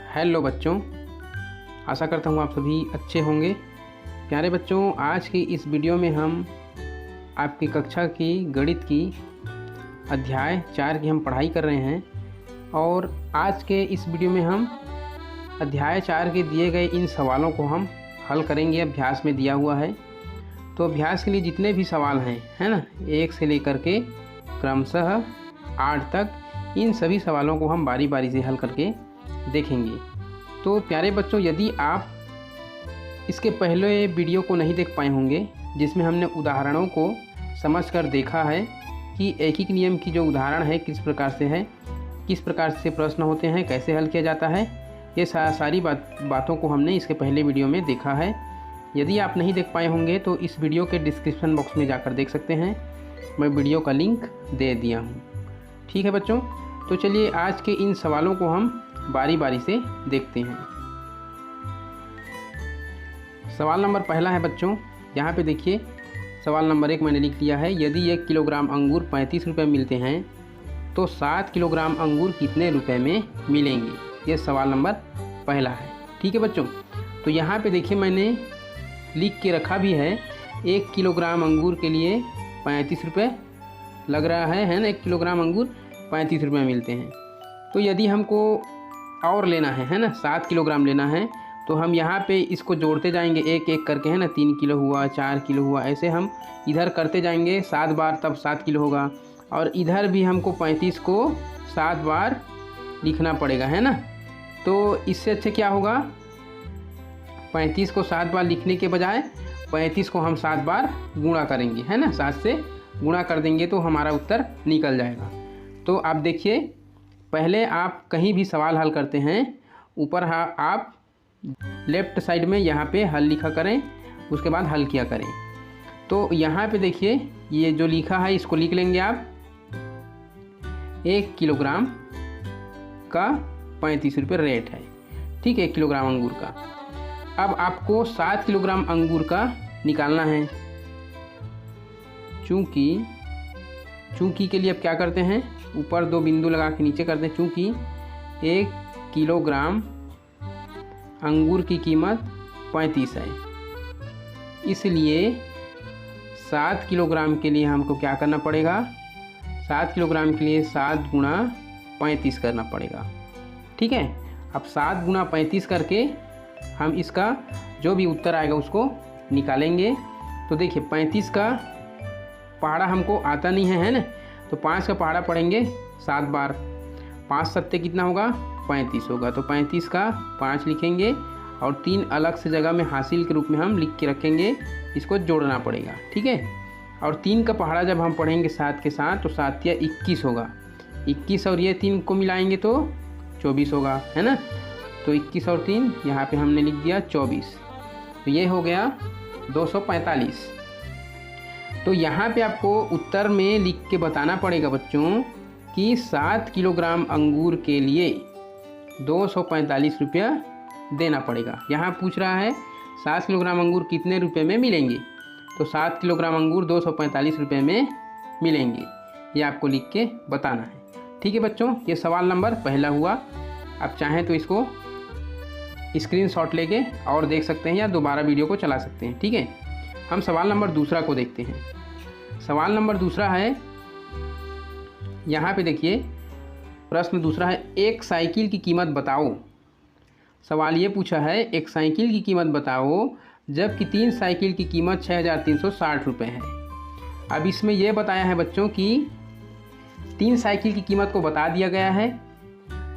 Hello बच्चों, आशा करता हूँ आप सभी अच्छे होंगे। प्यारे बच्चों, आज की इस वीडियो में हम आपकी कक्षा की गणित की अध्याय 4 की हम पढ़ाई कर रहे हैं और आज के इस वीडियो में हम अध्याय 4 के दिए गए इन सवालों को हम हल करेंगे। अभ्यास में दिया हुआ है, तो अभ्यास के लिए जितने भी सवाल हैं, है ना, 1 से लेकर के क्रमशः 8 तक, इन सभी सवालों को हम बारी बारी से हल करके देखेंगे। तो प्यारे बच्चों, यदि आप इसके पहले वीडियो को नहीं देख पाए होंगे जिसमें हमने उदाहरणों को समझकर देखा है कि एकीक नियम की जो उदाहरण है किस प्रकार से है, किस प्रकार से प्रश्न होते हैं, कैसे हल किया जाता है, ये सारी बातों को हमने इसके पहले वीडियो में देखा है। यदि आप नहीं देख पाए होंगे तो इस वीडियो के डिस्क्रिप्शन बॉक्स में जाकर देख सकते हैं, मैं वीडियो का लिंक दे दिया हूँ। ठीक है बच्चों, तो चलिए आज के इन सवालों को हम बारी बारी से देखते हैं। सवाल नंबर पहला है बच्चों, यहाँ पे देखिए, सवाल नंबर 1 मैंने लिख लिया है। यदि 1 किलोग्राम अंगूर 35 रुपये मिलते हैं तो 7 किलोग्राम अंगूर कितने रुपए में मिलेंगे? ये सवाल नंबर पहला है। ठीक है बच्चों, तो यहाँ पे देखिए मैंने लिख के रखा भी है, 1 किलोग्राम अंगूर के लिए 35 रुपये लग रहा है ना। 1 किलोग्राम अंगूर 35 रुपये मिलते हैं। तो यदि हमको और लेना है ना, 7 किलोग्राम लेना है, तो हम यहाँ पे इसको जोड़ते जाएंगे एक एक करके, है ना। 3 किलो हुआ, 4 किलो हुआ, ऐसे हम इधर करते जाएंगे 7 बार, तब 7 किलो होगा। और इधर भी हमको 35 को 7 बार लिखना पड़ेगा, है ना। तो इससे अच्छा क्या होगा, 35 को 7 बार लिखने के बजाय 35 को हम 7 बार गुणा करेंगे, है ना। 7 से गुणा कर देंगे तो हमारा उत्तर निकल जाएगा। तो आप देखिए, पहले आप कहीं भी सवाल हल करते हैं, ऊपर आप लेफ़्ट साइड में यहाँ पे हल लिखा करें, उसके बाद हल किया करें। तो यहाँ पे देखिए, ये जो लिखा है इसको लिख लेंगे आप। 1 किलोग्राम का 35 रुपये रेट है, ठीक है, 1 किलोग्राम अंगूर का। अब आपको 7 किलोग्राम अंगूर का निकालना है। चूंकि के लिए अब क्या करते हैं, ऊपर 2 बिंदु लगा के नीचे करते हैं। चूंकि 1 किलोग्राम अंगूर की कीमत 35 है, इसलिए 7 किलोग्राम के लिए हमको क्या करना पड़ेगा, 7 किलोग्राम के लिए 7 गुणा 35 करना पड़ेगा। ठीक है, अब 7 गुणा 35 करके हम इसका जो भी उत्तर आएगा उसको निकालेंगे। तो देखिए, 35 का पहाड़ा हमको आता नहीं है ना, तो 5 का पहाड़ा पढ़ेंगे 7 बार। 5 सत्ते कितना होगा, 35 होगा। तो 35 का 5 लिखेंगे और 3 अलग से जगह में हासिल के रूप में हम लिख के रखेंगे, इसको जोड़ना पड़ेगा। ठीक है, और 3 का पहाड़ा जब हम पढ़ेंगे 7 के साथ, तो 7 या 21 होगा। 21 और ये 3 को मिलाएंगे तो 24 होगा, है ना। तो 21 और 3 यहाँ पे हमने लिख दिया 24। तो ये हो गया 245। तो यहाँ पे आपको उत्तर में लिख के बताना पड़ेगा बच्चों कि 7 किलोग्राम अंगूर के लिए 245 रुपया देना पड़ेगा। यहाँ पूछ रहा है 7 किलोग्राम अंगूर कितने रुपए में मिलेंगे, तो 7 किलोग्राम अंगूर 245 रुपये में मिलेंगे, ये आपको लिख के बताना है। ठीक है बच्चों, ये सवाल नंबर पहला हुआ। आप चाहें तो इसको स्क्रीनशॉट लेके और देख सकते हैं या दोबारा वीडियो को चला सकते हैं। ठीक है, हम सवाल नंबर दूसरा को देखते हैं। सवाल नंबर दूसरा है, यहाँ पे देखिए, प्रश्न दूसरा है, एक साइकिल की कीमत बताओ। सवाल ये पूछा है, एक साइकिल की कीमत बताओ जबकि 3 साइकिल की कीमत 6360 रुपये है। अब इसमें यह बताया है बच्चों कि 3 साइकिल की कीमत को बता दिया गया है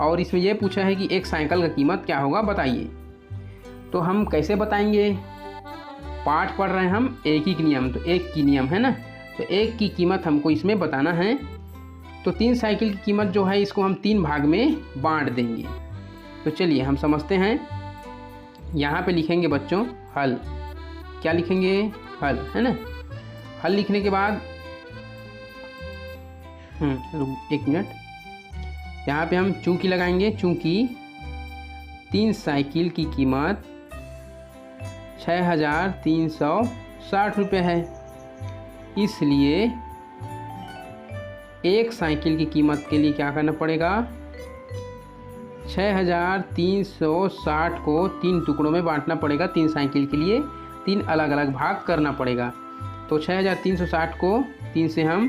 और इसमें यह पूछा है कि एक साइकिल का कीमत क्या होगा बताइए। तो हम कैसे बताएंगे, पाठ पढ़ रहे हैं हम एकीक नियम, तो एक की नियम है ना, तो एक की कीमत हमको इसमें बताना है। तो 3 साइकिल की कीमत जो है इसको हम 3 भाग में बांट देंगे। तो चलिए हम समझते हैं। यहाँ पे लिखेंगे बच्चों हल, क्या लिखेंगे, हल, है ना। हल लिखने के बाद 1 मिनट, यहाँ पे हम चूंकि लगाएंगे। चूंकि 3 साइकिल की कीमत 6360 रुपये है, इसलिए एक साइकिल की कीमत के लिए क्या करना पड़ेगा, 6360 को 3 टुकड़ों में बांटना पड़ेगा। 3 साइकिल के लिए 3 अलग अलग भाग करना पड़ेगा। तो 6360 को 3 से हम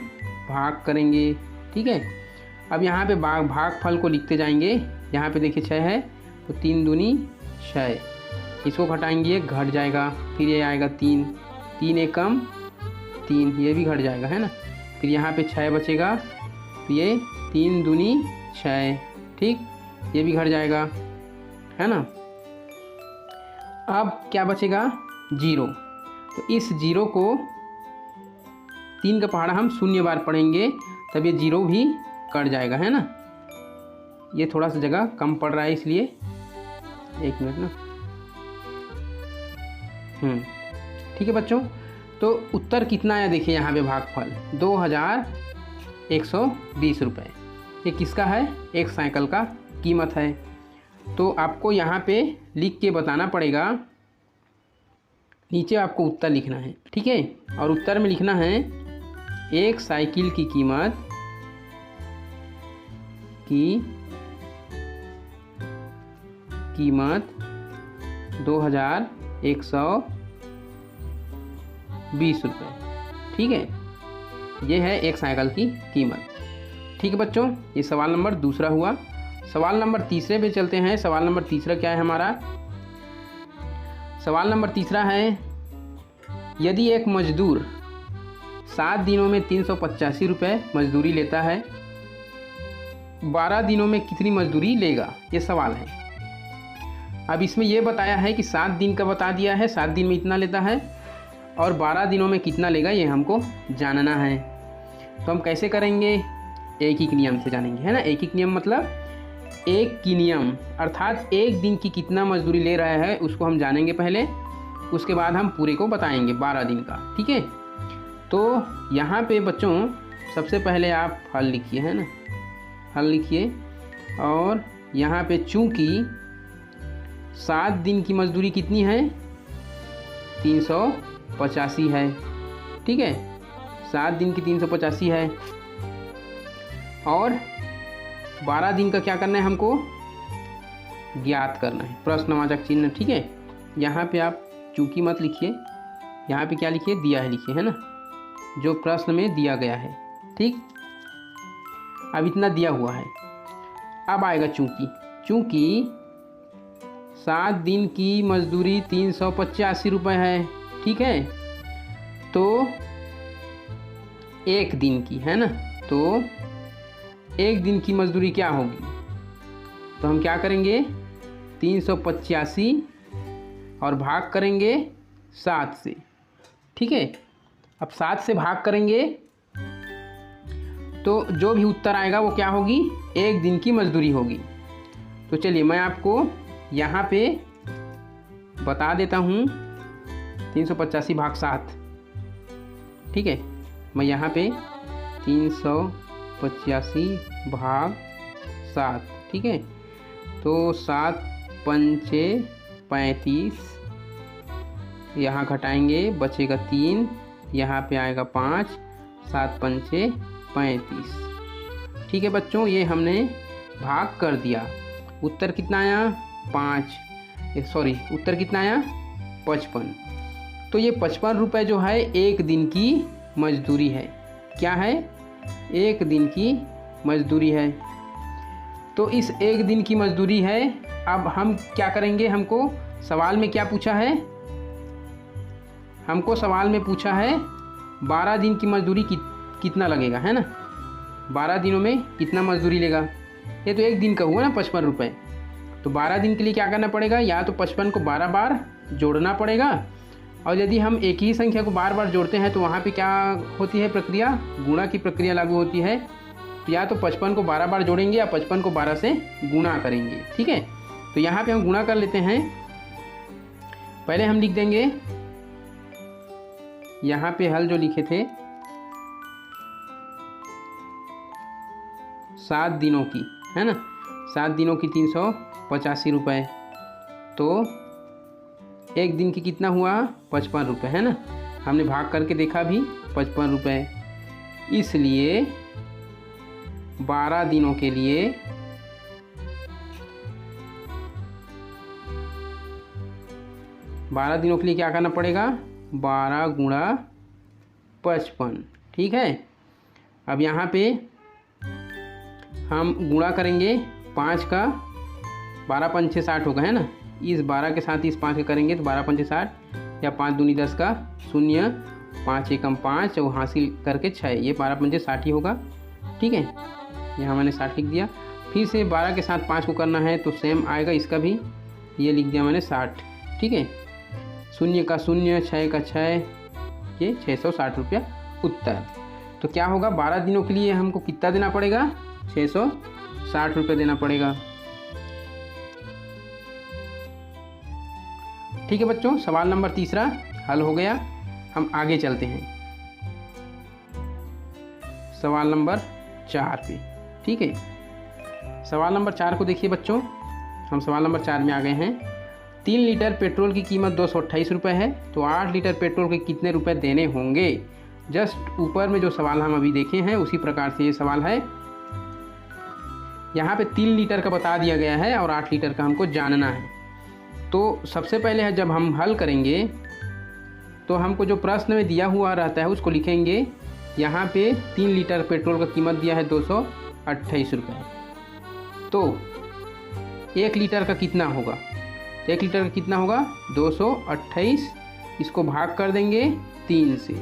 भाग करेंगे। ठीक है, अब यहाँ पे भागफल को लिखते जाएंगे। यहाँ पे देखिए 6 है तो 3 दूनी 6, इसको घटाएंगे, घट जाएगा। फिर ये आएगा 3, 3 एकम 3, ये भी घट जाएगा, है ना। फिर यहाँ पे 6 बचेगा, तो ये 3 दूनी 6, ठीक, ये भी घट जाएगा, है ना। अब क्या बचेगा, 0। तो इस 0 को 3 का पहाड़ा हम 0 बार पढ़ेंगे, तब ये 0 भी कट जाएगा, है ना। ये थोड़ा सा जगह कम पड़ रहा है इसलिए 1 मिनट ना। ठीक है बच्चों, तो उत्तर कितना आया देखिए यहाँ पे भागफल 2120 रुपये। ये किसका है, एक साइकिल का कीमत है। तो आपको यहाँ पे लिख के बताना पड़ेगा, नीचे आपको उत्तर लिखना है, ठीक है। और उत्तर में लिखना है एक साइकिल की कीमत 2120 रुपये, ठीक है। ये है एक साइकिल की कीमत। ठीक है बच्चों, ये सवाल नंबर दूसरा हुआ। सवाल नंबर तीसरे पे चलते हैं। सवाल नंबर तीसरा क्या है हमारा, सवाल नंबर तीसरा है, यदि एक मजदूर 7 दिनों में 385 रुपये मजदूरी लेता है, 12 दिनों में कितनी मजदूरी लेगा, ये सवाल है। अब इसमें यह बताया है कि 7 दिन का बता दिया है, 7 दिन में इतना लेता है, और 12 दिनों में कितना लेगा ये हमको जानना है। तो हम कैसे करेंगे, एक ही नियम से जानेंगे, है ना। एक ही नियम मतलब एक की नियम, अर्थात एक दिन की कितना मजदूरी ले रहा है उसको हम जानेंगे पहले, उसके बाद हम पूरे को बताएंगे 12 दिन का, ठीक है। तो यहाँ पे बच्चों सबसे पहले आप हल लिखिए, है ना, हल लिखिए। और यहाँ पे चूँकि 7 दिन की मजदूरी कितनी है, 385 है, ठीक है। 7 दिन की 385 है, और 12 दिन का क्या करना है हमको, ज्ञात करना है, प्रश्नवाचक चिन्ह, ठीक है। यहाँ पे आप चूँकि मत लिखिए, यहाँ पे क्या लिखिए, दिया है लिखिए, है ना, जो प्रश्न में दिया गया है, ठीक। अब इतना दिया हुआ है। अब आएगा चूँकि, चूँकि 7 दिन की मजदूरी 385 रुपये है, ठीक है। तो एक दिन की, है ना, तो एक दिन की मजदूरी क्या होगी, तो हम क्या करेंगे, 385 और भाग करेंगे 7 से, ठीक है। अब 7 से भाग करेंगे तो जो भी उत्तर आएगा वो क्या होगी, एक दिन की मजदूरी होगी। तो चलिए मैं आपको यहाँ पे बता देता हूँ, 385 भाग 7, ठीक है। मैं यहाँ पे 385 भाग 7, ठीक है। तो 7 पंचे 35, यहाँ घटाएंगे बचेगा 3, यहाँ पे आएगा 5, 7 पंचे 35, ठीक है बच्चों। ये हमने भाग कर दिया। उत्तर कितना आया, 5, सॉरी उत्तर कितना आया, 55। तो ये 55 रुपये जो है एक दिन की मजदूरी है। क्या है, एक दिन की मजदूरी है। तो इस एक दिन की मजदूरी है। अब हम क्या करेंगे, हमको सवाल में क्या पूछा है, हमको सवाल में पूछा है 12 दिन की मजदूरी कितना लगेगा, है ना, 12 दिनों में कितना मजदूरी लेगा। ये तो एक दिन का हुआ ना 55 रुपये। तो 12 दिन के लिए क्या करना पड़ेगा, या तो 55 को 12 बार जोड़ना पड़ेगा, और यदि हम एक ही संख्या को बार बार जोड़ते हैं तो वहाँ पे क्या होती है प्रक्रिया, गुणा की प्रक्रिया लागू होती है। तो या तो 55 को 12 बार जोड़ेंगे या 55 को 12 से गुणा करेंगे, ठीक है। तो यहाँ पे हम गुणा कर लेते हैं। पहले हम लिख देंगे यहाँ पे हल जो लिखे थे 7 दिनों की, है ना, 7 दिनों की 385 रुपये। तो एक दिन की कितना हुआ, 55 रुपये, है ना। हमने भाग करके देखा भी 55 रुपये। इसलिए 12 दिनों के लिए 12 दिनों के लिए क्या करना पड़ेगा, 12 गुणा 55, ठीक है। अब यहाँ पे हम गुणा करेंगे 5 का, 12 पंचे 60 होगा, है ना। इस 12 के साथ इस 5 के करेंगे तो 12 पंचे 60, या 5 दूनी 10 का 0, 5 एकम 5 और हासिल करके 6, ये 12 पंचे 60 ही होगा, ठीक है। यहाँ मैंने 60 लिख दिया। फिर से 12 के साथ 5 को करना है तो सेम आएगा, इसका भी ये लिख दिया मैंने 60, ठीक है। 0 का 0, 6 का 6, ये 660 रुपया उत्तर। तो क्या होगा, 12 दिनों के लिए हमको कितना देना पड़ेगा, 660 रुपये देना पड़ेगा। ठीक है बच्चों, सवाल नंबर 3 हल हो गया। हम आगे चलते हैं सवाल नंबर 4 पे, ठीक है। सवाल नंबर 4 को देखिए बच्चों, हम सवाल नंबर 4 में आ गए हैं। 3 लीटर पेट्रोल की कीमत 228 रुपये है, तो 8 लीटर पेट्रोल के कितने रुपए देने होंगे। जस्ट ऊपर में जो सवाल हम अभी देखे हैं उसी प्रकार से ये सवाल है। यहाँ पे 3 लीटर का बता दिया गया है और 8 लीटर का हमको जानना है। तो सबसे पहले है, जब हम हल करेंगे तो हमको जो प्रश्न में दिया हुआ रहता है उसको लिखेंगे। यहाँ पे 3 लीटर पेट्रोल का कीमत दिया है 228 रुपये, तो 1 लीटर का कितना होगा, 1 लीटर का कितना होगा 228, इसको भाग कर देंगे 3 से,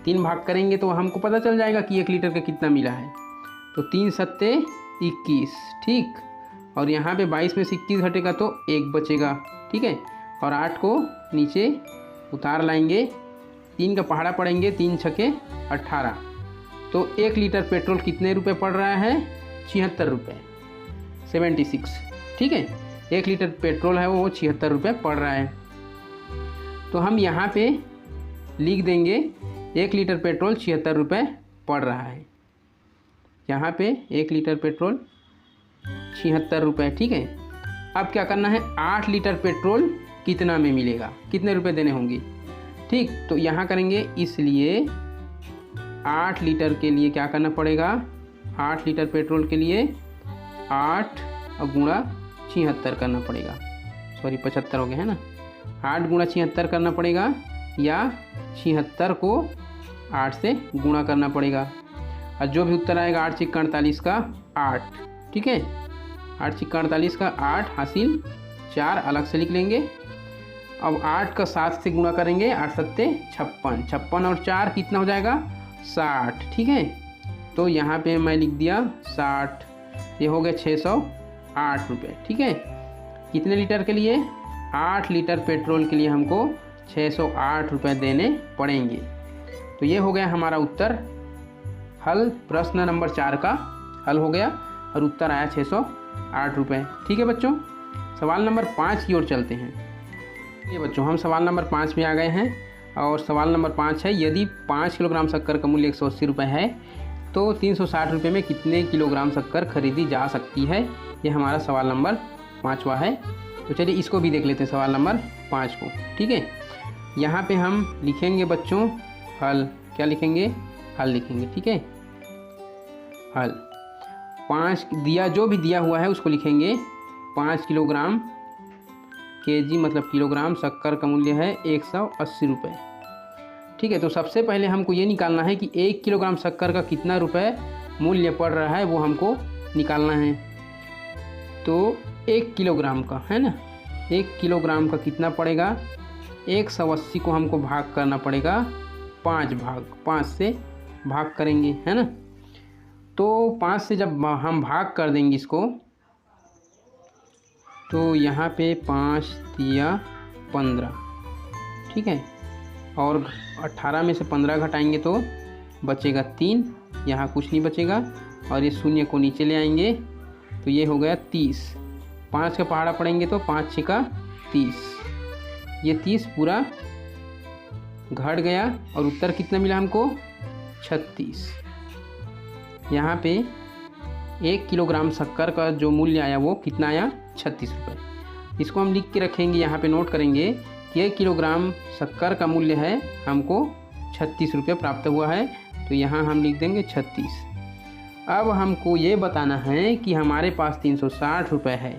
3 भाग करेंगे तो हमको पता चल जाएगा कि 1 लीटर का कितना मिला है। तो 3 सत्ते 21, ठीक। और यहाँ पे 22 में से 21 घटेगा तो 1 बचेगा, ठीक है। और 8 को नीचे उतार लाएंगे, 3 का पहाड़ा पड़ेंगे, 3 छके 18, तो 1 लीटर पेट्रोल कितने रुपए पड़ रहा है, 76 रुपये, 76, ठीक है। 1 लीटर पेट्रोल है वो 76 रुपये पड़ रहा है। तो हम यहाँ पे लिख देंगे 1 लीटर पेट्रोल 76 रुपये पड़ रहा है। यहाँ पे 1 लीटर पेट्रोल 76 रुपये, ठीक है। अब क्या करना है, 8 लीटर पेट्रोल कितना में मिलेगा, कितने रुपए देने होंगे, ठीक। तो यहाँ करेंगे, इसलिए 8 लीटर के लिए क्या करना पड़ेगा, 8 लीटर पेट्रोल के लिए 8 और गुणा 76 करना पड़ेगा, सॉरी 75 हो गया है ना, 8 गुणा 76 करना पड़ेगा, या 76 को 8 से गुणा करना पड़ेगा। और जो भी उत्तर आएगा 8 छिक्का 48 का 8, ठीक है। 8 छिक्का 48 का 8 हासिल 4 अलग से लिख लेंगे। अब 8 का 7 से गुणा करेंगे, 8 सत्ते 56, 56 और 4 कितना हो जाएगा 60, ठीक है। तो यहाँ पे मैं लिख दिया 60, ये हो गया 608 रुपये, ठीक है। कितने लीटर के लिए, 8 लीटर पेट्रोल के लिए हमको 608 रुपये देने पड़ेंगे। तो ये हो गया हमारा उत्तर हल, प्रश्न नंबर 4 का हल हो गया और उत्तर आया 608 रुपये, ठीक है बच्चों। सवाल नंबर 5 की ओर चलते हैं। ये बच्चों, हम सवाल नंबर 5 में आ गए हैं और सवाल नंबर 5 है, यदि 5 किलोग्राम शक्कर का मूल्य 180 रुपये है तो 360 रुपये में कितने किलोग्राम शक्कर खरीदी जा सकती है। ये हमारा सवाल नंबर 5वां है। तो चलिए इसको भी देख लेते हैं, सवाल नंबर 5 को, ठीक है। यहाँ पे हम लिखेंगे बच्चों हल, क्या लिखेंगे, हल लिखेंगे, ठीक है। हल 5 दिया, जो भी दिया हुआ है उसको लिखेंगे। 5 किलोग्राम, केजी मतलब किलोग्राम, शक्कर का मूल्य है 180 रुपये, ठीक है। तो सबसे पहले हमको ये निकालना है कि 1 किलोग्राम शक्कर का कितना रुपए मूल्य पड़ रहा है, वो हमको निकालना है। तो 1 किलोग्राम का है ना, 1 किलोग्राम का कितना पड़ेगा, 180 को हमको भाग करना पड़ेगा 5 भाग, 5 से भाग करेंगे, है ना। तो 5 से जब हम भाग कर देंगे इसको, तो यहाँ पे 5 दिया 15, ठीक है। और 18 में से 15 घटाएंगे तो बचेगा 3, यहाँ कुछ नहीं बचेगा। और ये शून्य को नीचे ले आएंगे तो ये हो गया 30, 5 का पहाड़ा पड़ेंगे तो 5 छिक्का 30, ये 30 पूरा घट गया और उत्तर कितना मिला हमको 36। यहाँ पे 1 किलोग्राम शक्कर का जो मूल्य आया वो कितना आया 36 रुपये। इसको हम लिख के रखेंगे, यहाँ पे नोट करेंगे कि 1 किलोग्राम शक्कर का मूल्य है हमको 36 रुपये प्राप्त हुआ है। तो यहाँ हम लिख देंगे 36। अब हमको ये बताना है कि हमारे पास 360 रुपये है,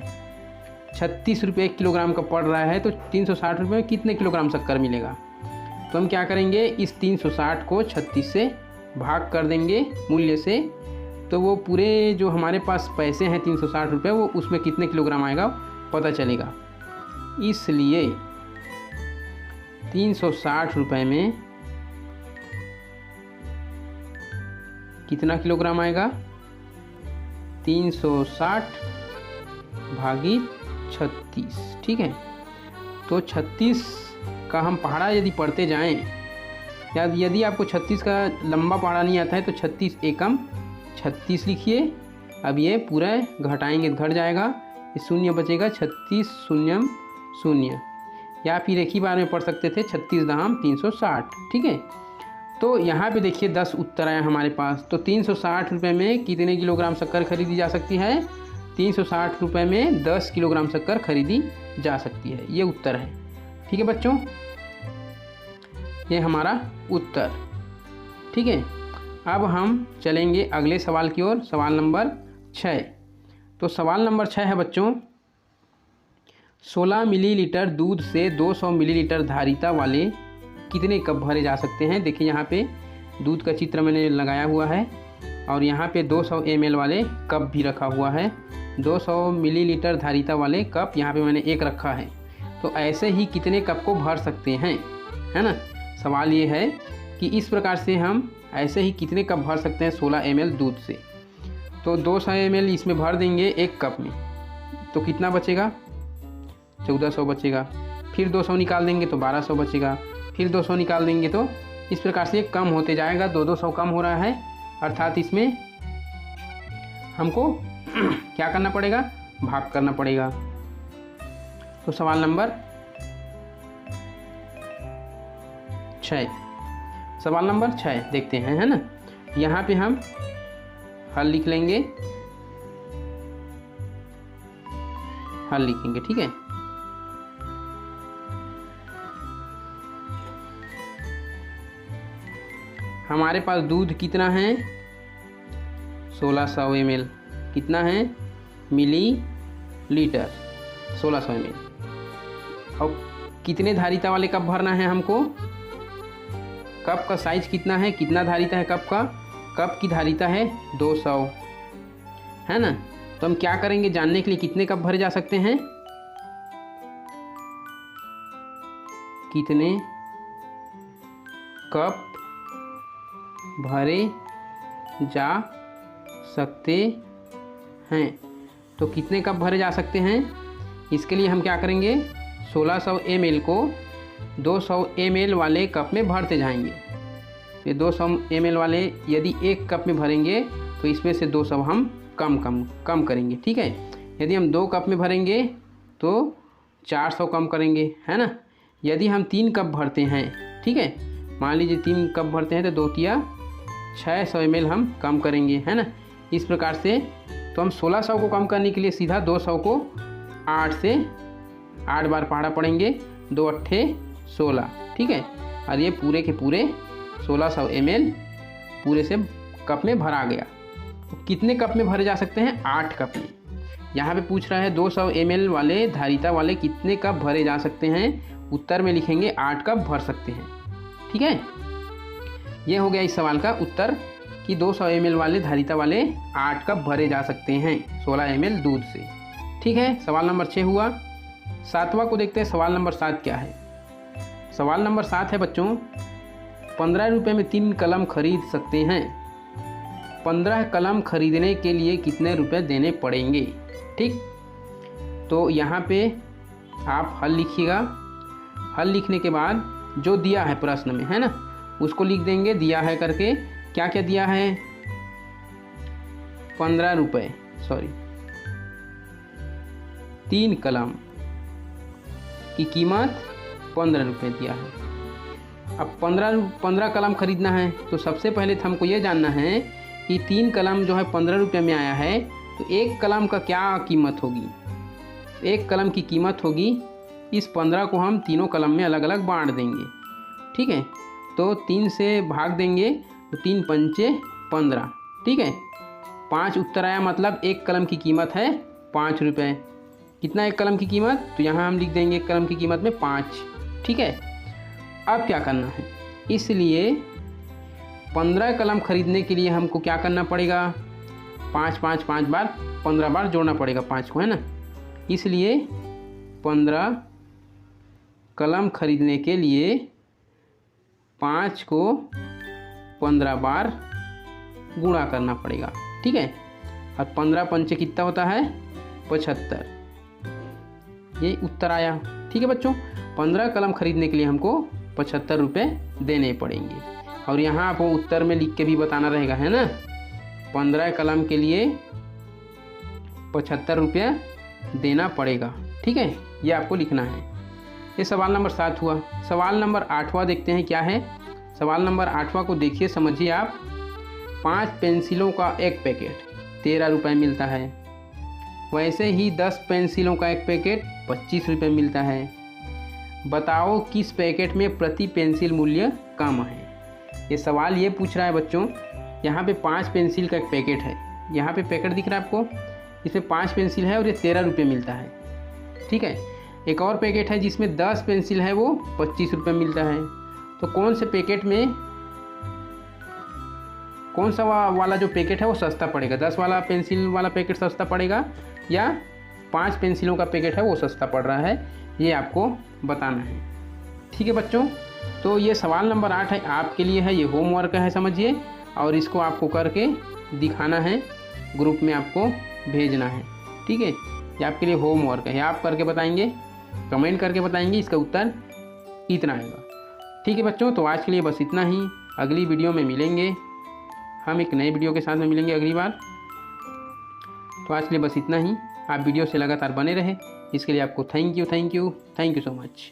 36 रुपये 1 किलोग्राम का पड़ रहा है, तो 360 रुपये में कितने किलोग्राम शक्कर मिलेगा। तो हम क्या करेंगे, इस 360 को 36 से भाग कर देंगे मूल्य से, तो वो पूरे जो हमारे पास पैसे हैं 360 रुपये, वो उसमें कितने किलोग्राम आएगा पता चलेगा। इसलिए 360 रुपये में कितना किलोग्राम आएगा, 360 भागित 36, ठीक है। तो 36 का हम पहाड़ा यदि पढ़ते जाएं, या यदि आपको 36 का लंबा पहाड़ा नहीं आता है तो 36 एकम 36 लिखिए। अब ये पूरा घटाएंगे तो घट जाएगा, ये शून्य बचेगा, 36 शून्यम शून्य, या फिर एक ही बार में पढ़ सकते थे 36 दहाम 360, ठीक है। तो यहाँ पे देखिए 10 उत्तर आया हमारे पास। तो 360 रुपये में कितने किलोग्राम शक्कर खरीदी जा सकती है, 360 रुपये में 10 किलोग्राम शक्कर खरीदी जा सकती है, ये उत्तर है, ठीक है बच्चों, ये हमारा उत्तर, ठीक है। अब हम चलेंगे अगले सवाल की ओर, सवाल नंबर 6। तो सवाल नंबर 6 है बच्चों, 16 मिलीलीटर दूध से 200 मिलीलीटर धारिता वाले कितने कप भरे जा सकते हैं। देखिए यहाँ पे दूध का चित्र मैंने लगाया हुआ है और यहाँ पे 200 ml वाले कप भी रखा हुआ है। 200 मिलीलीटर धारिता वाले कप यहाँ पे मैंने एक रखा है। तो ऐसे ही कितने कप को भर सकते हैं, है ना। सवाल ये है कि इस प्रकार से हम ऐसे ही कितने कप भर सकते हैं 16 ml दूध से। तो 200 ml इसमें भर देंगे एक कप में, तो कितना बचेगा, 1400 बचेगा। फिर 200 निकाल देंगे तो 1200 बचेगा, फिर 200 निकाल देंगे तो इस प्रकार से कम होते जाएगा, 200 कम हो रहा है, अर्थात इसमें हमको क्या करना पड़ेगा, भाग करना पड़ेगा। तो सवाल नंबर 6, सवाल नंबर 6 देखते हैं, है ना। यहाँ पे हम हल लिख लेंगे, हल लिखेंगे, ठीक है। हमारे पास दूध कितना है, 1600 ml, कितना है मिली लीटर 1600 ml। और कितने धारिता वाले कप भरना है हमको, कप का साइज कितना है, कितना धारिता है कप का, कप की धारिता है 200, है ना। तो हम क्या करेंगे जानने के लिए, कितने कप भरे जा सकते हैं, कितने कप भरे जा सकते हैं। तो कितने कप भरे जा सकते हैं, इसके लिए हम क्या करेंगे, 1600 ml को 200 ml वाले कप में भरते जाएंगे। ये 200 ml वाले यदि एक कप में भरेंगे तो इसमें से 200 हम कम करेंगे, ठीक है। यदि हम 2 कप में भरेंगे तो 400 कम करेंगे, है ना। यदि हम 3 कप भरते हैं, ठीक है, मान लीजिए 3 कप भरते हैं तो 2 तिया 600 ml हम कम करेंगे, है ना। इस प्रकार से तो हम 1600 को कम करने के लिए सीधा 200 को 8 से 8 बार पहाड़ा पड़ेंगे, 2 अट्ठे 16, ठीक है। और ये पूरे के पूरे 1600 ml पूरे से कप में भरा गया। तो कितने कप में भरे जा सकते हैं, 8 कप में। यहाँ पे पूछ रहा है 200 ml वाले धारिता वाले कितने कप भरे जा सकते हैं, उत्तर में लिखेंगे 8 कप भर सकते हैं, ठीक है। ये हो गया इस सवाल का उत्तर कि 200 ml वाले धारिता वाले 8 कप भरे जा सकते हैं 16 ml दूध से, ठीक है। सवाल नंबर 6 हुआ। 7वां को देखते हैं, सवाल नंबर 7 क्या है। सवाल नंबर 7 है बच्चों, 15 रुपये में 3 कलम खरीद सकते हैं, 15 कलम खरीदने के लिए कितने रुपए देने पड़ेंगे, ठीक। तो यहाँ पे आप हल लिखिएगा, हल लिखने के बाद जो दिया है प्रश्न में, है ना, उसको लिख देंगे, दिया है करके। क्या क्या दिया है, 15 रुपये, 3 कलम की कीमत 15 रुपये दिया है। अब 15 कलम खरीदना है, तो सबसे पहले तो हमको ये जानना है कि 3 कलम जो है 15 रुपये में आया है, तो 1 कलम का क्या कीमत होगी। 1 कलम की कीमत होगी, इस 15 को हम तीनों कलम में अलग अलग बांट देंगे, ठीक है। तो 3 से भाग देंगे तो 3 पंचे 15, ठीक है। 5 उत्तर आया, मतलब 1 कलम की कीमत है 5 रुपये, कितना एक कलम की कीमत, तो यहाँ हम लिख देंगे एक कलम की कीमत में 5। ठीक है, अब क्या करना है, इसलिए 15 कलम खरीदने के लिए हमको क्या करना पड़ेगा, 5 बार 15 बार जोड़ना पड़ेगा 5 को, है ना। इसलिए 15 कलम खरीदने के लिए 5 को 15 बार गुणा करना पड़ेगा। ठीक है, और 15 पंचे कितना होता है, 75। ये उत्तर आया। ठीक है बच्चों, 15 कलम खरीदने के लिए हमको 75 रुपये देने पड़ेंगे। और यहाँ आपको उत्तर में लिख के भी बताना रहेगा, है ना। 15 कलम के लिए 75 रुपये देना पड़ेगा। ठीक है, ये आपको लिखना है। ये सवाल नंबर 7 हुआ। सवाल नंबर 8वां देखते हैं क्या है। सवाल नंबर 8वां को देखिए, समझिए आप। 5 पेंसिलों का एक पैकेट 13 रुपये मिलता है, वैसे ही 10 पेंसिलों का एक पैकेट 25 रुपये मिलता है। बताओ किस पैकेट में प्रति पेंसिल मूल्य कम है। ये सवाल ये पूछ रहा है बच्चों, यहाँ पे 5 पेंसिल का एक पैकेट है, यहाँ पे पैकेट दिख रहा है आपको, इसमें 5 पेंसिल है और ये 13 रुपये मिलता है। ठीक है, एक और पैकेट है जिसमें 10 पेंसिल है, वो 25 रुपये मिलता है। तो कौन से पैकेट में कौन सा वाला जो पैकेट है वो सस्ता पड़ेगा, 10 वाला पेंसिल वाला पैकेट सस्ता पड़ेगा या 5 पेंसिलों का पैकेट है वो सस्ता पड़ रहा है, ये आपको बताना है। ठीक है बच्चों, तो ये सवाल नंबर 8 है, आपके लिए है, ये होमवर्क है समझिए, और इसको आपको करके दिखाना है, ग्रुप में आपको भेजना है। ठीक है, ये आपके लिए होमवर्क है, आप करके बताएंगे, कमेंट करके बताएंगे, इसका उत्तर इतना आएगा। ठीक है बच्चों, तो आज के लिए बस इतना ही। अगली वीडियो में मिलेंगे, हम एक नए वीडियो के साथ में मिलेंगे अगली बार। तो आज के लिए बस इतना ही। आप वीडियो से लगातार बने रहे, इसके लिए आपको थैंक यू सो मच।